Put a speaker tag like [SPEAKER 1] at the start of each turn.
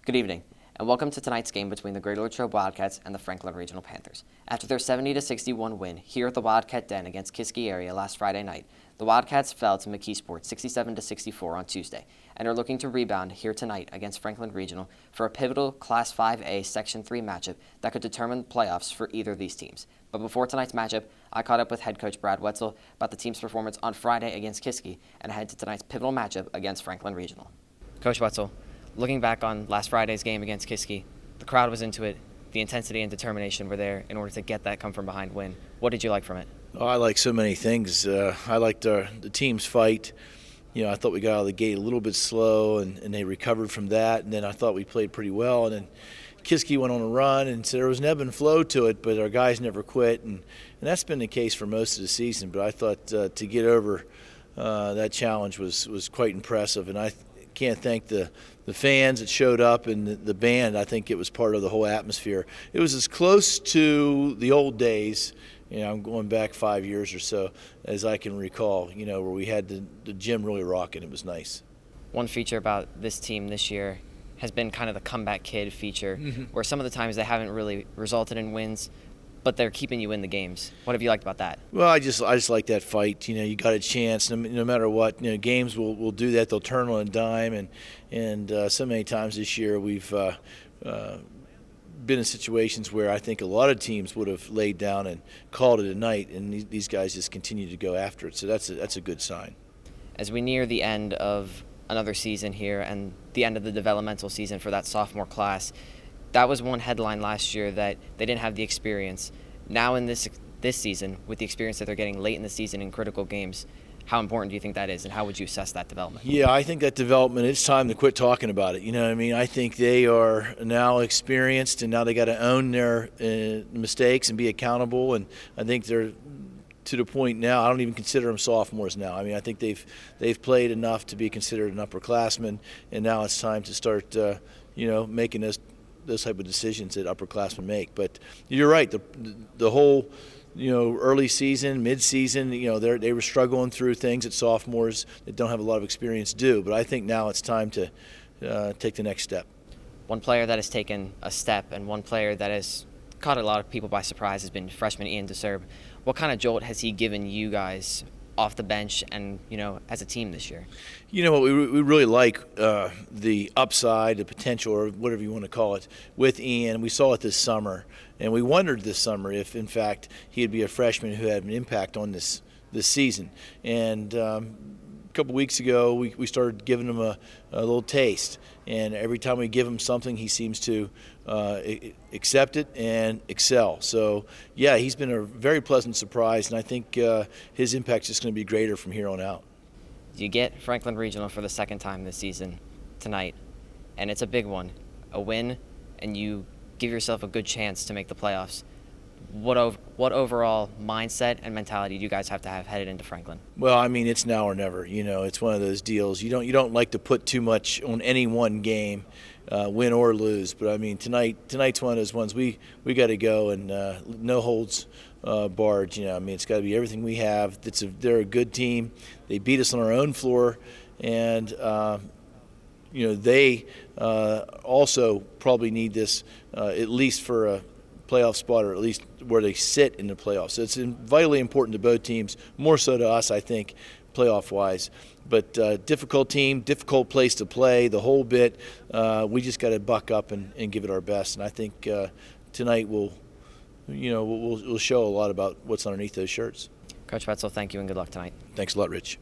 [SPEAKER 1] Good evening, and welcome to tonight's game between the Greater Latrobe Wildcats and the Franklin Regional Panthers. After their 70-61 win here at the Wildcat Den against Kiski area last Friday night, the Wildcats fell to McKeesport 67-64 on Tuesday, and are looking to rebound here tonight against Franklin Regional for a pivotal Class 5A Section 3 matchup that could determine the playoffs for either of these teams. But before tonight's matchup, I caught up with head coach Brad Wetzel about the team's performance on Friday against Kiski and ahead to tonight's pivotal matchup against Franklin Regional. Coach Wetzel, looking back on last Friday's game against Kiski, the crowd was into it. The intensity and determination were there in order to get that come-from-behind win. What did you like from it?
[SPEAKER 2] Oh, I like so many things. I liked the team's fight. I thought we got out of the gate a little bit slow, and they recovered from that. And then I thought we played pretty well. And then Kiski went on a run, and so there was an ebb and flow to it, but our guys never quit. And that's been the case for most of the season. But I thought to get over that challenge was quite impressive. And I can't thank the fans that showed up and the band. I think it was part of the whole atmosphere. It was as close to the old days, I'm going back 5 years or so, as I can recall, where we had the gym really rocking. It was nice.
[SPEAKER 1] One feature about this team this year has been kind of the comeback kid feature, where some of the times they haven't really resulted in wins, but they're keeping you in the games. What have you liked about that?
[SPEAKER 2] Well, I just like that fight. You got a chance, no matter what. Games will do that. They'll turn on a dime, and so many times this year we've been in situations where I think a lot of teams would have laid down and called it a night, and these guys just continue to go after it. So that's a good sign.
[SPEAKER 1] As we near the end of another season here and the end of the developmental season for that sophomore class, that was one headline last year that they didn't have the experience. Now in this season, with the experience that they're getting late in the season in critical games, how important do you think that is, and how would you assess that development?
[SPEAKER 2] Yeah, I think that development, it's time to quit talking about it. I think they are now experienced, and now they got to own their mistakes and be accountable. And I think they're to the point now, I don't even consider them sophomores now. I think they've played enough to be considered an upperclassman, and now it's time to start making those type of decisions that upperclassmen make. But you're right, the whole early season, mid-season, they were struggling through things that sophomores that don't have a lot of experience do. But I think now it's time to take the next step.
[SPEAKER 1] One player that has taken a step and one player that has caught a lot of people by surprise has been freshman Ian DeSerb. What kind of jolt has he given you guys off the bench and, as a team this year?
[SPEAKER 2] We really like the upside, the potential, or whatever you want to call it, with Ian. We saw it this summer, and we wondered this summer if, in fact, he'd be a freshman who had an impact on this season. And a couple weeks ago, we started giving him a little taste. And every time we give him something, he seems to accept it and excel. So, yeah, he's been a very pleasant surprise, and I think his impact is just going to be greater from here on out.
[SPEAKER 1] You get Franklin Regional for the second time this season tonight, and it's a big one, a win, and you give yourself a good chance to make the playoffs. What overall mindset and mentality do you guys have to have headed into Franklin?
[SPEAKER 2] Well, it's now or never. It's one of those deals. You don't like to put too much on any one game, win or lose. But tonight's one of those ones we got to go and no holds barred. It's got to be everything we have. They're a good team. They beat us on our own floor, and they also probably need this at least for a playoff spot, or at least where they sit in the playoffs. So it's vitally important to both teams, more so to us, I think, playoff-wise. But difficult team, difficult place to play, the whole bit. We just got to buck up and give it our best. And I think tonight we'll show a lot about what's underneath those shirts.
[SPEAKER 1] Coach Wetzel, thank you and good luck tonight.
[SPEAKER 2] Thanks a lot, Rich.